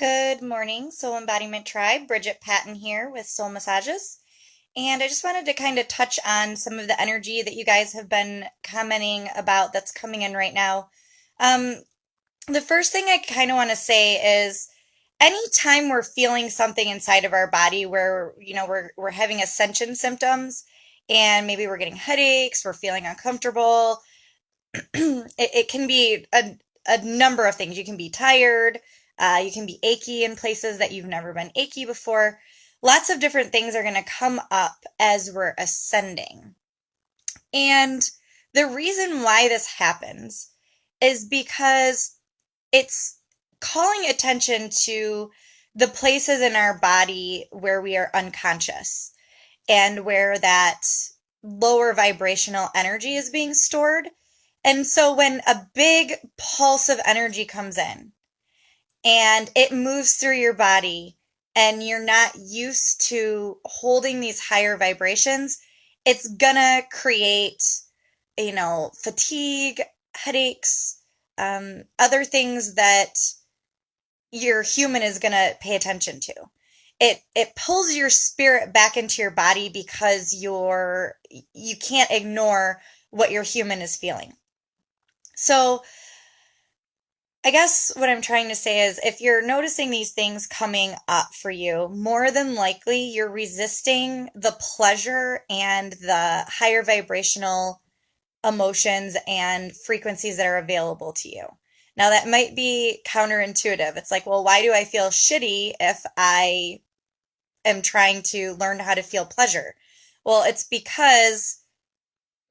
Good morning, Soul Embodiment Tribe. Bridget Patton here with Soul Massages. And I just wanted to kind of touch on some of the energy that you guys have been commenting about that's coming in right now. Um, the first thing I kind of want to say is anytime we're feeling something inside of our body where, we're having ascension symptoms and maybe we're getting headaches, we're feeling uncomfortable, it can be a number of things. You can be tired, you can be achy in places that you've never been achy before. Lots of different things are going to come up as we're ascending. And the reason why this happens is because it's calling attention to the places in our body where we are unconscious and where that lower vibrational energy is being stored. And so when a big pulse of energy comes in and it moves through your body and you're not used to holding these higher vibrations, it's gonna create, fatigue, headaches, other things that your human is gonna pay attention to. It pulls your spirit back into your body because you can't ignore what your human is feeling. So I guess what I'm trying to say is if you're noticing these things coming up for you, more than likely you're resisting the pleasure and the higher vibrational emotions and frequencies that are available to you. Now, that might be counterintuitive. It's like, well, why do I feel shitty if I am trying to learn how to feel pleasure? Well, it's because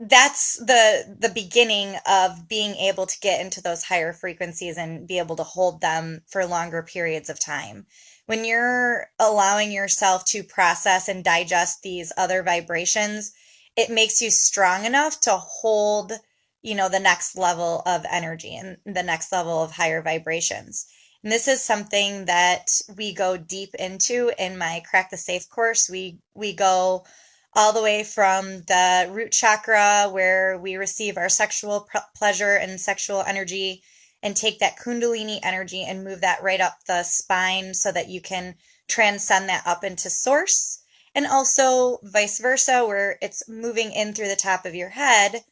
that's the beginning of being able to get into those higher frequencies and be able to hold them for longer periods of time. When you're allowing yourself to process and digest these other vibrations, it makes you strong enough to hold, the next level of energy and the next level of higher vibrations. And this is something that we go deep into in my Crack the Safe course. We go all the way from the root chakra, where we receive our sexual pleasure and sexual energy, and take that Kundalini energy and move that right up the spine so that you can transcend that up into source. And also vice versa, where it's moving in through the top of your head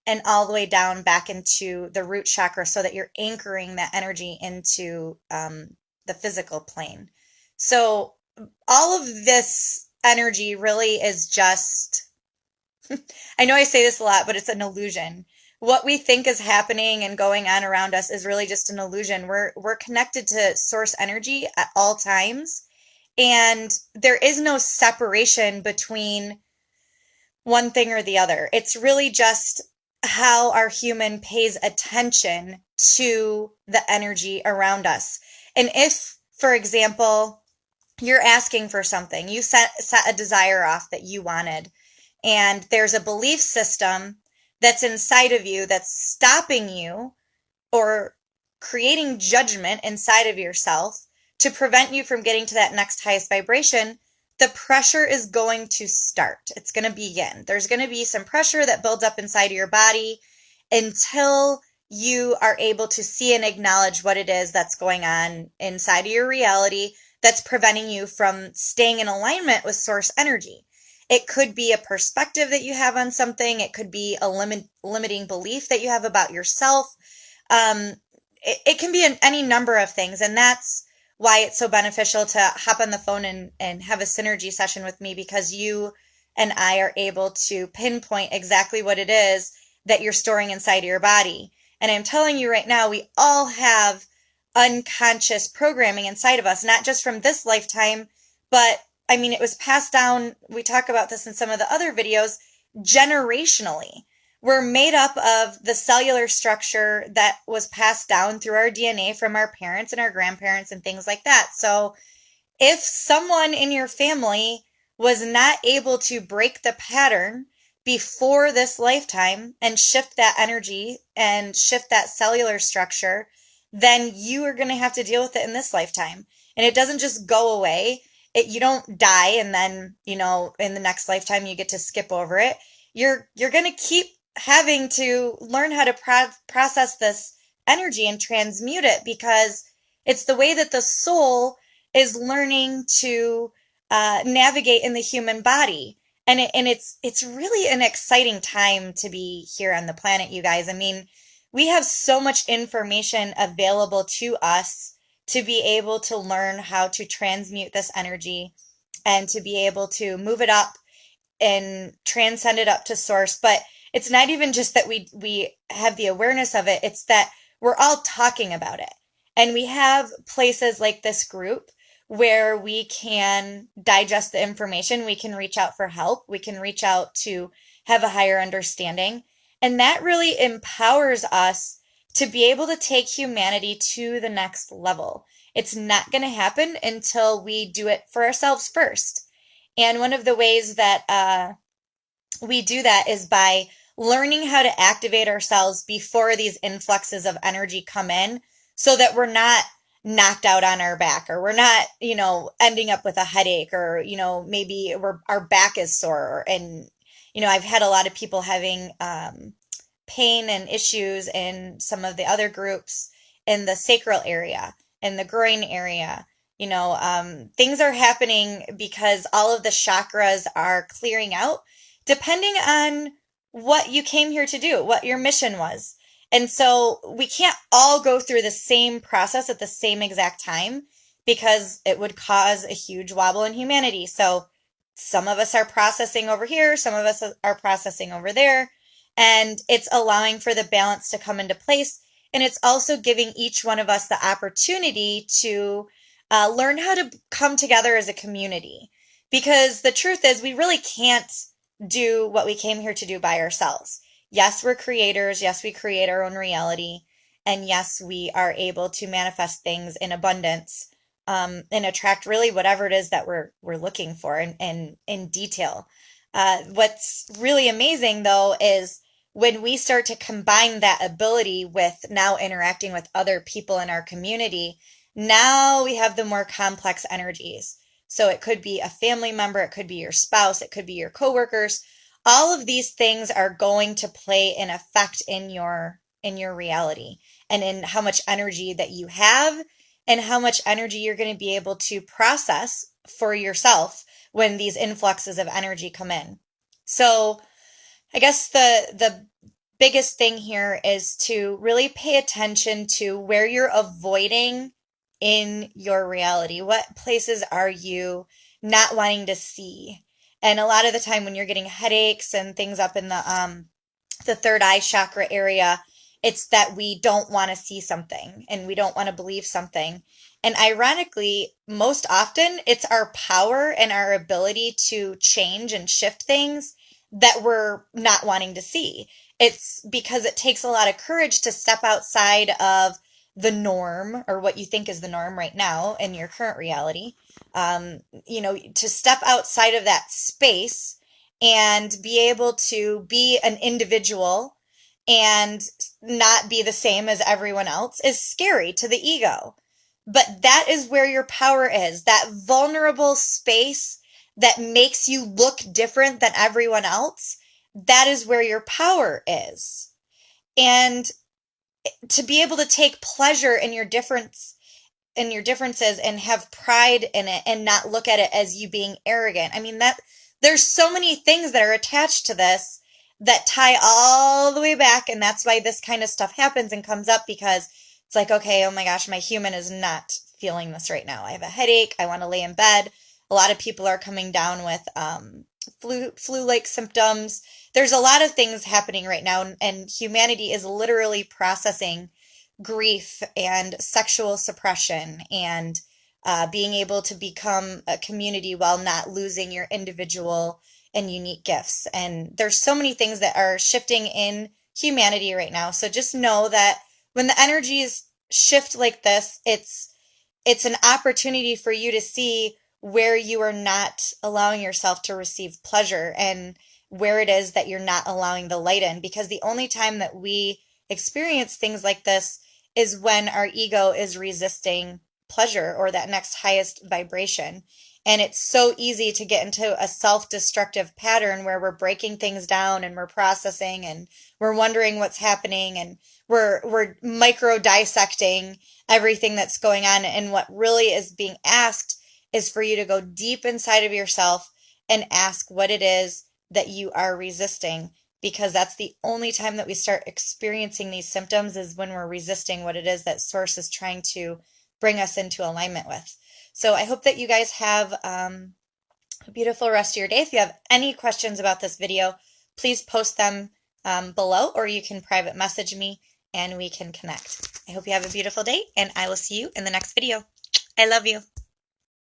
and all the way down back into the root chakra so that you're anchoring that energy into the physical plane. So all of this energy really is just, I know I say this a lot, but it's an illusion. What we think is happening and going on around us is really just an illusion. We're connected to source energy at all times, and there is no separation between one thing or the other. It's really just how our human pays attention to the energy around us. And if, for example, you're asking for something, you set a desire off that you wanted, and there's a belief system that's inside of you that's stopping you or creating judgment inside of yourself to prevent you from getting to that next highest vibration, the pressure is going to start. It's going to begin. There's going to be some pressure that builds up inside of your body until you are able to see and acknowledge what it is that's going on inside of your reality that's preventing you from staying in alignment with source energy. It could be a perspective that you have on something. It could be a limiting belief that you have about yourself. It can be any number of things. And that's why it's so beneficial to hop on the phone and have a synergy session with me, because you and I are able to pinpoint exactly what it is that you're storing inside of your body. And I'm telling you right now, we all have unconscious programming inside of us, not just from this lifetime, but I mean, it was passed down. We talk about this in some of the other videos, generationally. We're made up of the cellular structure that was passed down through our DNA from our parents and our grandparents and things like that. So if someone in your family was not able to break the pattern before this lifetime and shift that energy and shift that cellular structure, then you are going to have to deal with it in this lifetime. And it doesn't just go away. You don't die and then, in the next lifetime you get to skip over it. You're going to keep having to learn how to process this energy and transmute it, because It's the way that the soul is learning to navigate in the human body. And it's really an exciting time to be here on the planet, you guys. I mean, we have so much information available to us to be able to learn how to transmute this energy and to be able to move it up and transcend it up to source. But it's not even just that we have the awareness of it, it's that we're all talking about it. And we have places like this group where we can digest the information, we can reach out for help, we can reach out to have a higher understanding. And that really empowers us to be able to take humanity to the next level. It's not going to happen until we do it for ourselves first. And one of the ways that we do that is by learning how to activate ourselves before these influxes of energy come in so that we're not knocked out on our back, or we're not, ending up with a headache, or, maybe our back is sore. And, I've had a lot of people having pain and issues in some of the other groups in the sacral area, in the groin area. Things are happening because all of the chakras are clearing out, depending on what you came here to do, what your mission was. And so we can't all go through the same process at the same exact time because it would cause a huge wobble in humanity. So some of us are processing over here, some of us are processing over there, and it's allowing for the balance to come into place. And it's also giving each one of us the opportunity to learn how to come together as a community. Because the truth is, we really can't do what we came here to do by ourselves. Yes, we're creators. Yes, we create our own reality. And yes, we are able to manifest things in abundance, and attract really whatever it is that we're looking for in detail. What's really amazing, though, is when we start to combine that ability with now interacting with other people in our community, now we have the more complex energies. So it could be a family member, it could be your spouse, it could be your coworkers. All of these things are going to play an effect in your reality, and in how much energy that you have, and how much energy you're going to be able to process for yourself when these influxes of energy come in. So I guess the biggest thing here is to really pay attention to where you're avoiding in your reality. What places are you not wanting to see? And a lot of the time when you're getting headaches and things up in the third eye chakra area, it's that we don't want to see something and we don't want to believe something. And ironically, most often it's our power and our ability to change and shift things that we're not wanting to see. It's because it takes a lot of courage to step outside of the norm, or what you think is the norm right now in your current reality. To step outside of that space and be able to be an individual and not be the same as everyone else is scary to the ego. But that is where your power is, that vulnerable space that makes you look different than everyone else. That is where your power is. And to be able to take pleasure in your differences and have pride in it and not look at it as you being arrogant. I mean, that there's so many things that are attached to this that tie all the way back, and that's why this kind of stuff happens and comes up, because it's like, okay, oh my gosh, my human is not feeling this right now. I have a headache. I want to lay in bed. A lot of people are coming down with flu-like symptoms. There's a lot of things happening right now, and humanity is literally processing grief and sexual suppression and being able to become a community while not losing your individual and unique gifts. And there's so many things that are shifting in humanity right now. So just know that when the energies shift like this, it's an opportunity for you to see where you are not allowing yourself to receive pleasure, and where it is that you're not allowing the light in. Because the only time that we experience things like this is when our ego is resisting pleasure or that next highest vibration. And it's so easy to get into a self-destructive pattern where we're breaking things down and we're processing and we're wondering what's happening and we're micro dissecting everything that's going on. And what really is being asked is for you to go deep inside of yourself and ask what it is that you are resisting, because that's the only time that we start experiencing these symptoms is when we're resisting what it is that source is trying to bring us into alignment with. So I hope that you guys have a beautiful rest of your day. If you have any questions about this video, please post them below, or you can private message me and we can connect. I hope you have a beautiful day, and I will see you in the next video. I love you.